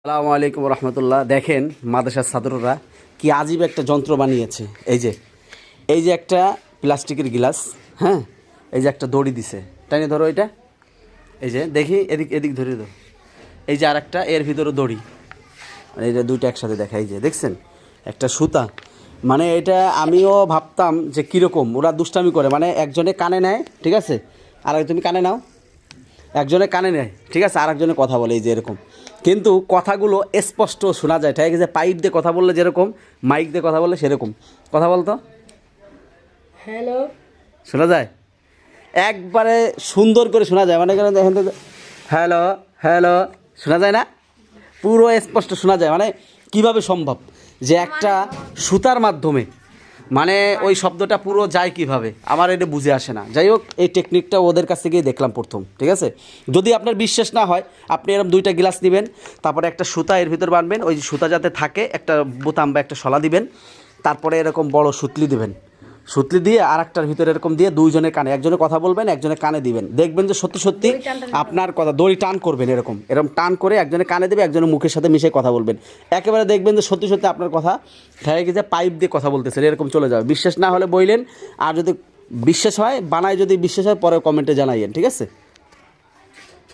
আসসালামু আলাইকুম রহমতুল্লাহ। দেখেন মাদ্রাসার ছাত্ররা কি আজীব একটা যন্ত্র বানিয়েছে। এই যে একটা প্লাস্টিকের গ্লাস, হ্যাঁ, এই যে একটা দড়ি দিছে, টাইনে ধরো এটা, এই যে দেখি এদিক এদিক ধরে ধরো, এই যে আর একটা এর ভিতরে দড়ি, মানে এটা দুইটা একসাথে দেখা, এই যে দেখছেন একটা সুতা। মানে এটা আমিও ভাবতাম যে কীরকম ওরা দুষ্টামি করে, মানে একজনে কানে নেয়, ঠিক আছে, আর তুমি কানে নাও, একজনে কানে নেয়, ঠিক আছে, আর একজনে কথা বলে, এই যে এরকম, কিন্তু কথাগুলো স্পষ্ট শোনা যায়। ঠিক আছে, পাইপ দিয়ে কথা বললে যেরকম, মাইক দিয়ে কথা বললে সেরকম কথা বলতো, হ্যালো, শোনা যায়, একবারে সুন্দর করে শোনা যায়। মানে দেখেন তো, হ্যালো হ্যালো, শোনা যায় না, পুরো স্পষ্ট শোনা যায়। মানে কিভাবে সম্ভব যে একটা সুতার মাধ্যমে মানে ওই শব্দটা পুরো যায় কিভাবে, আমার এটা বুঝে আসে না। যাই হোক, এই টেকনিকটা ওদের কাছ থেকেই দেখলাম প্রথম, ঠিক আছে। যদি আপনার বিশ্বাস না হয়, আপনি এরকম দুইটা গ্লাস নেবেন, তারপরে একটা সুতা এর ভিতর বাঁধবেন, ওই সুতা যাতে থাকে একটা বোতাম বা একটা শলা দিবেন, তারপরে এরকম বড় সুতলি দিবেন, সুতলি দিয়ে আর একটার ভিতরে এরকম দিয়ে দুইজনের কানে, একজনে কথা বলবেন, একজনে কানে দিবেন, দেখবেন যে সত্যি সত্যি আপনার কথা, দড়ি টান করবেন, এরকম এরকম টান করে একজনে কানে দেবে, একজনের মুখের সাথে মিশে কথা বলবেন, একেবারে দেখবেন যে সত্যি সত্যি আপনার কথা দেখা গেছে পাইপ দিয়ে কথা বলতেছেন, এরকম চলে যাবে। বিশ্বাস না হলে বইলেন, আর যদি বিশ্বাস হয় বানায়, যদি বিশ্বাস হয় পরে কমেন্টে জানাইয়েন, ঠিক আছে।